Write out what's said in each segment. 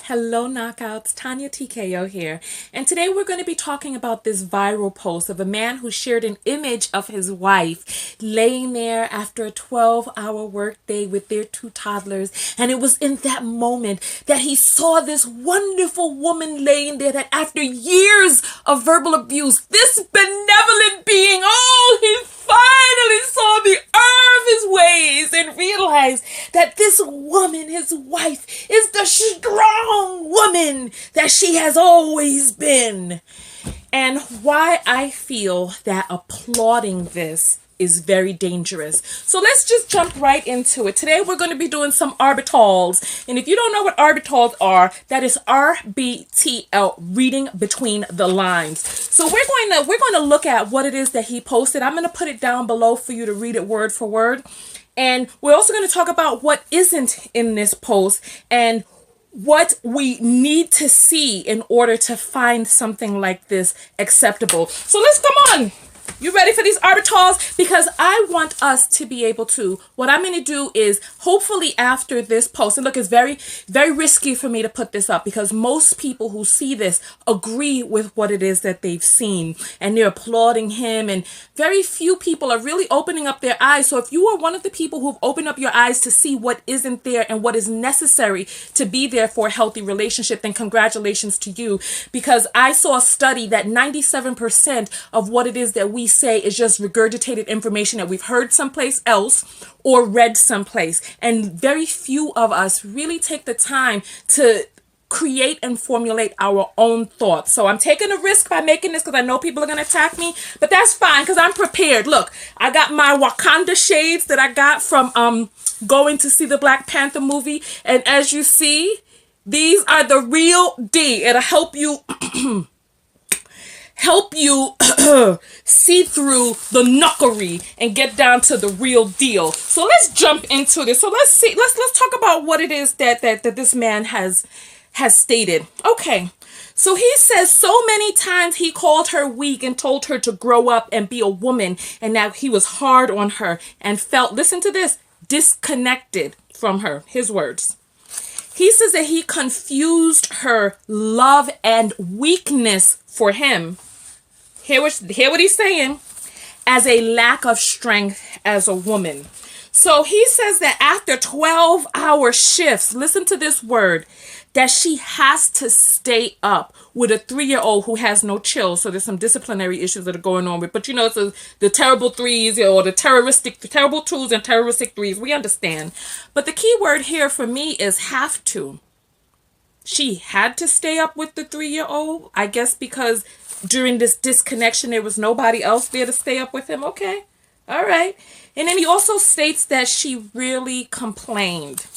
Hello, knockouts. Tonya TKO here. And today we're going to be talking about this viral post of a man who shared an image of his wife laying there after a 12-hour workday with their two toddlers. And it was in that moment that he saw this wonderful woman laying there that after years of verbal abuse, this benevolent being, he finally saw the error of his ways and realized that this woman, his wife, is the strong woman that she has always been. And why I feel that applauding this is very dangerous. So let's just jump right into it. Today we're going to be doing some orbitals. And if you don't know what orbitals are, that is RBTL, reading between the lines. So we're going to look at what it is that he posted. I'm going to put it down below for you to read it word for word. And we're also going to talk about what isn't in this post and what we need to see in order to find something like this acceptable. So let's come on. You ready for these orbitals? Because I want us to be able to, what I'm going to do is hopefully after this post, and look, it's very, very risky for me to put this up because most people who see this agree with what it is that they've seen and they're applauding him, and very few people are really opening up their eyes. So if you are one of the people who've opened up your eyes to see what isn't there and what is necessary to be there for a healthy relationship, then congratulations to you, because I saw a study that 97% of what it is that we say is just regurgitated information that we've heard someplace else or read someplace. And very few of us really take the time to create and formulate our own thoughts. So I'm taking a risk by making this because I know people are going to attack me, but that's fine because I'm prepared. Look, I got my Wakanda shades that I got from going to see the Black Panther movie. And as you see, these are the real D. It'll help you see through the knuckery and get down to the real deal. So let's jump into this. So let's talk about what it is that this man has stated. Okay. So he says so many times he called her weak and told her to grow up and be a woman, and that he was hard on her and felt, listen to this, disconnected from her. His words. He says that he confused her love and weakness for him. Hear what he's saying, as a lack of strength as a woman. So he says that after 12-hour shifts, listen to this word, that she has to stay up with a 3-year-old who has no chill. So there's some disciplinary issues that are going on with, but you know, it's the terrible threes or the terrible twos and terroristic threes. We understand. But the key word here for me is have to. She had to stay up with the 3-year-old, I guess, because during this disconnection, there was nobody else there to stay up with him. Okay. All right. And then he also states that she really complained.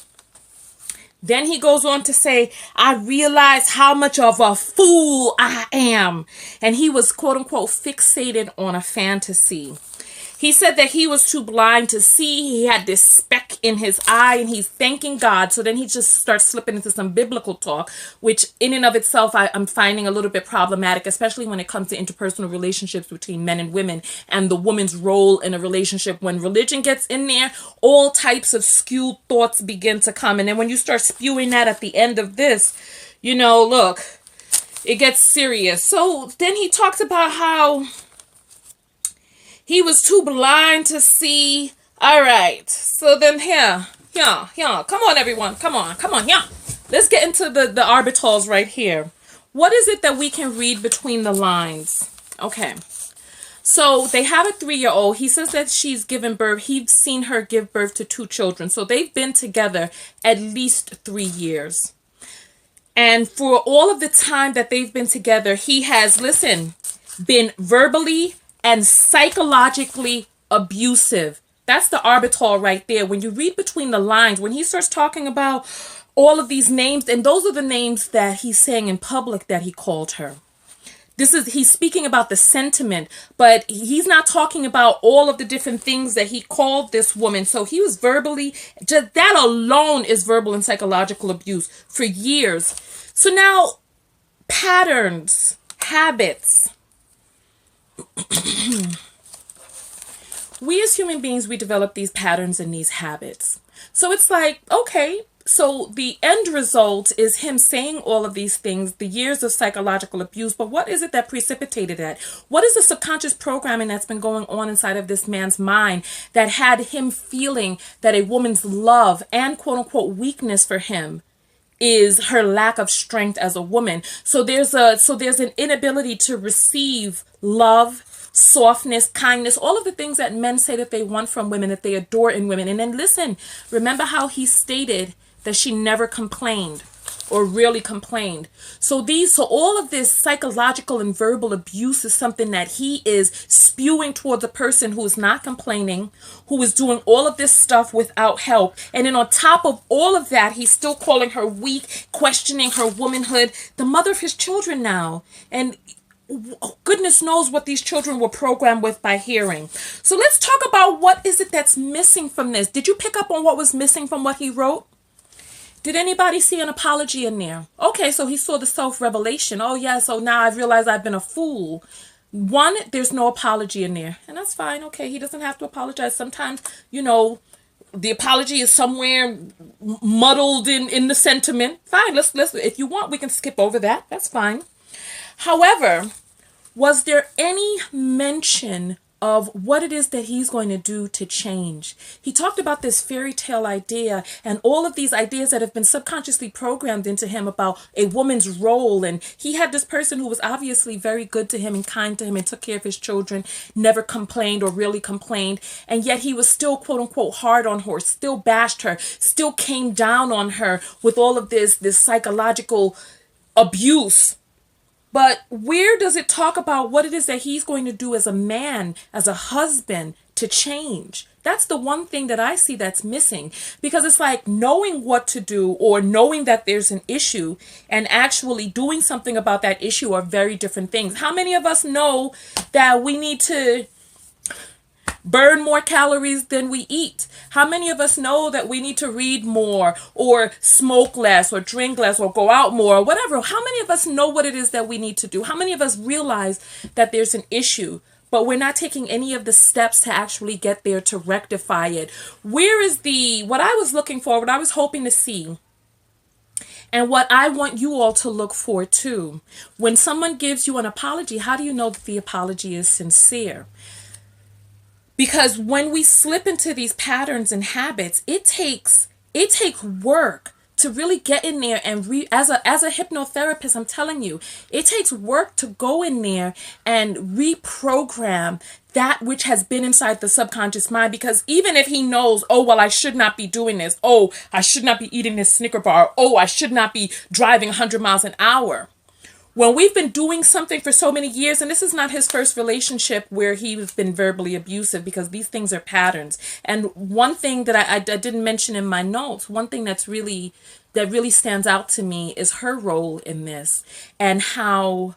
Then he goes on to say, I realized how much of a fool I am. And he was, quote unquote, fixated on a fantasy. He said that he was too blind to see. He had this speck in his eye and he's thanking God. So then he just starts slipping into some biblical talk, which in and of itself, I'm finding a little bit problematic, especially when it comes to interpersonal relationships between men and women and the woman's role in a relationship. When religion gets in there, all types of skewed thoughts begin to come. And then when you start spewing that at the end of this, you know, look, it gets serious. So then he talks about how he was too blind to see. All right. So then here. Come on, everyone. Come on, yeah. Let's get into the orbitals right here. What is it that we can read between the lines? Okay. So they have a 3-year-old. He says that she's given birth. He's seen her give birth to 2 children. So they've been together at least 3 years. And for all of the time that they've been together, he has, listen, been verbally and psychologically abusive. That's the orbital right there. When you read between the lines, when he starts talking about all of these names, and those are the names that he's saying in public that he called her. He's speaking about the sentiment, but he's not talking about all of the different things that he called this woman. So he was verbally, just that alone is verbal and psychological abuse for years. So now, patterns, habits. We as human beings, we develop these patterns and these habits. So it's like, okay, so the end result is him saying all of these things, the years of psychological abuse. But what is it that precipitated that? What is the subconscious programming that's been going on inside of this man's mind that had him feeling that a woman's love and quote unquote weakness for him is her lack of strength as a woman? So there's an inability to receive love, softness, kindness, all of the things that men say that they want from women, that they adore in women. And then listen, remember how he stated that she never complained or really complained. So all of this psychological and verbal abuse is something that he is spewing towards a person who is not complaining, who is doing all of this stuff without help. And then on top of all of that, he's still calling her weak, questioning her womanhood, the mother of his children now. And goodness knows what these children were programmed with by hearing. So let's talk about what is it that's missing from this. Did you pick up on what was missing from what he wrote? Did anybody see an apology in there? Okay, so he saw the self-revelation. Oh yeah, so now I've realized I've been a fool. One, there's no apology in there. And that's fine. Okay, he doesn't have to apologize. Sometimes, the apology is somewhere muddled in the sentiment. Fine, let's if you want, we can skip over that. That's fine. However, was there any mention of what it is that he's going to do to change? He talked about this fairy tale idea and all of these ideas that have been subconsciously programmed into him about a woman's role. And he had this person who was obviously very good to him and kind to him and took care of his children, never complained or really complained. And yet he was still, quote unquote, hard on her, still bashed her, still came down on her with all of this psychological abuse. But where does it talk about what it is that he's going to do as a man, as a husband, to change? That's the one thing that I see that's missing, because it's like knowing what to do or knowing that there's an issue and actually doing something about that issue are very different things. How many of us know that we need to burn more calories than we eat? How many of us know that we need to read more or smoke less or drink less or go out more or whatever? How many of us know what it is that we need to do? How many of us realize that there's an issue, but we're not taking any of the steps to actually get there to rectify it? Where is what I was looking for, what I was hoping to see, and what I want you all to look for too? When someone gives you an apology, how do you know that the apology is sincere? Because when we slip into these patterns and habits, it takes work to really get in there and as a hypnotherapist, I'm telling you, it takes work to go in there and reprogram that which has been inside the subconscious mind. Because even if he knows, oh, well, I should not be doing this. Oh, I should not be eating this Snicker bar. Oh, I should not be driving 100 miles an hour. When we've been doing something for so many years, and this is not his first relationship where he's been verbally abusive, because these things are patterns. And one thing that I didn't mention in my notes, one thing that really stands out to me is her role in this and how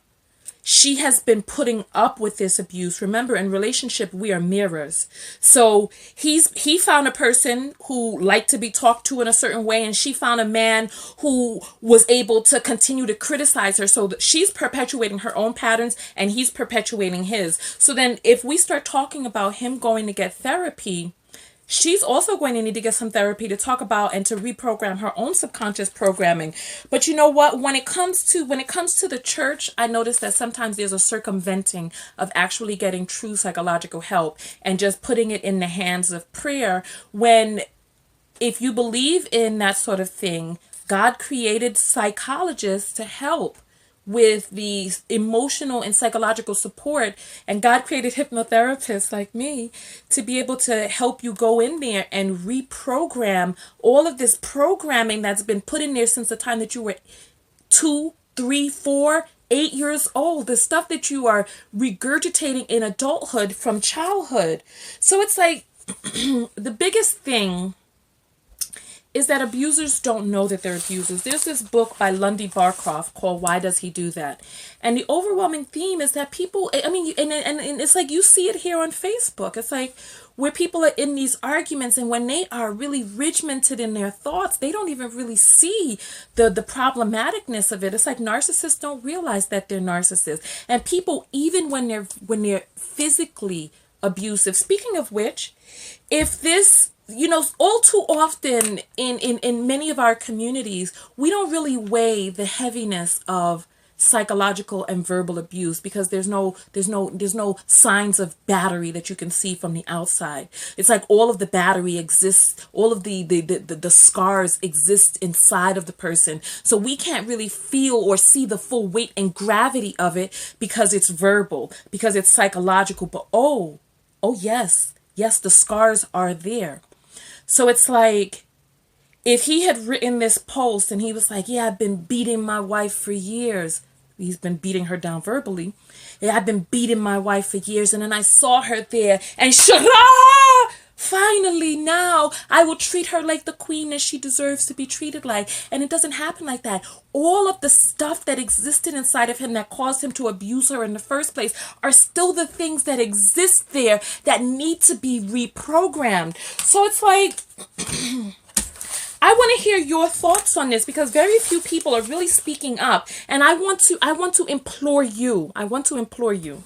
she has been putting up with this abuse. Remember, in relationship, we are mirrors. So he found a person who liked to be talked to in a certain way, and she found a man who was able to continue to criticize her. So that she's perpetuating her own patterns and he's perpetuating his. So then if we start talking about him going to get therapy, she's also going to need to get some therapy to talk about and to reprogram her own subconscious programming. But you know what? When it comes to the church, I notice that sometimes there's a circumventing of actually getting true psychological help and just putting it in the hands of prayer. When, if you believe in that sort of thing, God created psychologists to help with the emotional and psychological support, and God created hypnotherapists like me to be able to help you go in there and reprogram all of this programming that's been put in there since the time that you were 2, 3, 4, 8 years old, the stuff that you are regurgitating in adulthood from childhood. So it's like the biggest thing is that abusers don't know that they're abusers. There's this book by Lundy Barcroft called Why Does He Do That? And the overwhelming theme is that people, I mean, and it's like you see it here on Facebook. It's like where people are in these arguments, and when they are really regimented in their thoughts, they don't even really see the problematicness of it. It's like narcissists don't realize that they're narcissists. And people, even when they're physically abusive. Speaking of which, if this you know, all too often in many of our communities, we don't really weigh the heaviness of psychological and verbal abuse because there's no signs of battery that you can see from the outside. It's like all of the battery exists, all of the scars exist inside of the person, so we can't really feel or see the full weight and gravity of it because it's verbal, because it's psychological. But oh yes, the scars are there. So it's like, if he had written this post and he was like, yeah, I've been beating my wife for years. He's been beating her down verbally. Yeah, I've been beating my wife for years. And then I saw her there and finally now I will treat her like the queen that she deserves to be treated like. And it doesn't happen like that. All of the stuff that existed inside of him that caused him to abuse her in the first place are still the things that exist there that need to be reprogrammed. So it's like, I want to hear your thoughts on this because very few people are really speaking up, and I want to implore you. I want to implore you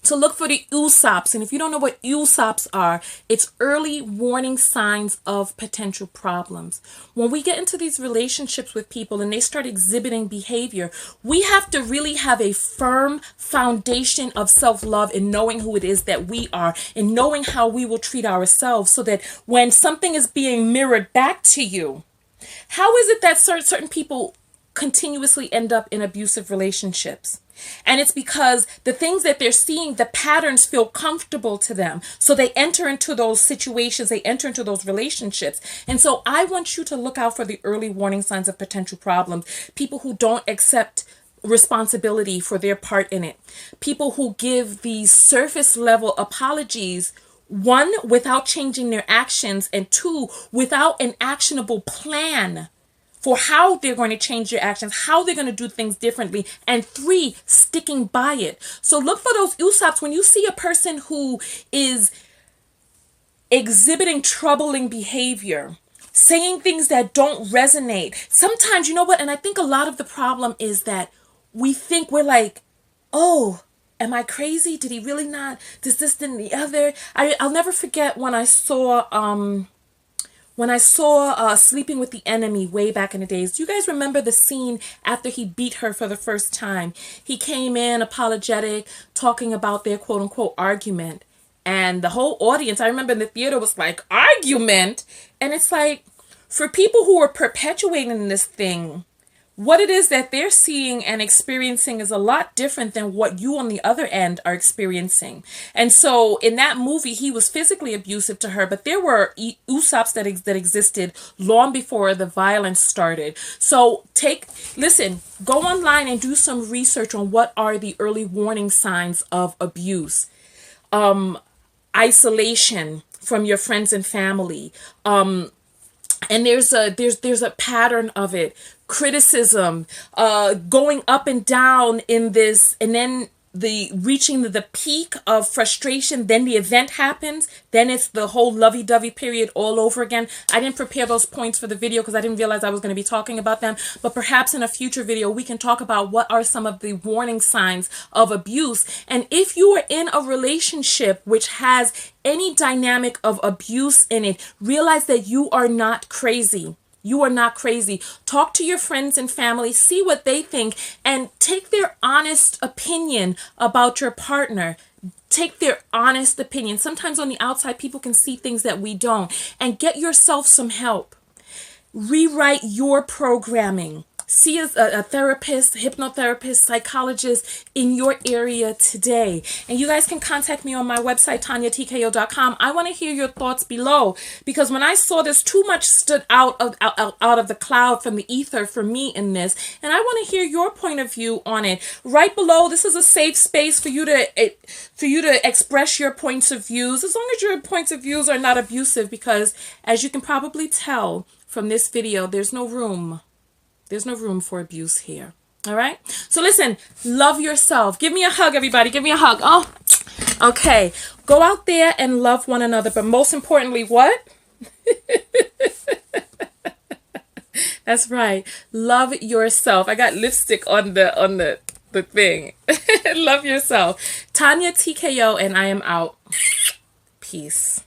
to look for the USAPs. And if you don't know what USAPs are, it's early warning signs of potential problems. When we get into these relationships with people and they start exhibiting behavior, we have to really have a firm foundation of self-love in knowing who it is that we are and knowing how we will treat ourselves, so that when something is being mirrored back to you, how is it that certain people continuously end up in abusive relationships? And it's because the things that they're seeing, the patterns feel comfortable to them. So they enter into those situations, they enter into those relationships. And so I want you to look out for the early warning signs of potential problems. People who don't accept responsibility for their part in it. People who give these surface level apologies, one, without changing their actions, and two, without an actionable plan for how they're going to change their actions, how they're going to do things differently, and three, sticking by it. So look for those USAPs. When you see a person who is exhibiting troubling behavior, saying things that don't resonate, sometimes, you know what, and I think a lot of the problem is that we think, we're like, oh, am I crazy? Did he really not? This, and the other. I'll never forget when I saw Sleeping with the Enemy way back in the days. Do you guys remember the scene after he beat her for the first time? He came in apologetic, talking about their quote unquote argument. And the whole audience, I remember in the theater, was like, argument? And it's like, for people who are perpetuating this thing, what it is that they're seeing and experiencing is a lot different than what you on the other end are experiencing. And so in that movie, he was physically abusive to her, but there were USAPs that existed long before the violence started. So listen, go online and do some research on what are the early warning signs of abuse. Isolation from your friends and family. And there's a pattern of it. Criticism, going up and down in this, and then reaching the peak of frustration, then the event happens, then it's the whole lovey-dovey period all over again. I didn't prepare those points for the video because I didn't realize I was going to be talking about them, but perhaps in a future video we can talk about what are some of the warning signs of abuse. And if you are in a relationship which has any dynamic of abuse in it, realize that you are not crazy. You are not crazy. Talk to your friends and family, see what they think, and take their honest opinion about your partner. Take their honest opinion. Sometimes on the outside, people can see things that we don't. And get yourself some help. Rewrite your programming. See a therapist, hypnotherapist, psychologist in your area today. And you guys can contact me on my website, TonyaTKO.com. I want to hear your thoughts below, because when I saw this, too much stood out of the cloud from the ether for me in this. And I want to hear your point of view on it. Right below, this is a safe space for you to express your points of views, as long as your points of views are not abusive, because as you can probably tell from this video, there's no room for abuse here. All right? So listen, love yourself. Give me a hug, everybody. Give me a hug. Oh, okay. Go out there and love one another. But most importantly, what? That's right. Love yourself. I got lipstick on the thing. Love yourself. Tonya TKO, and I am out. Peace.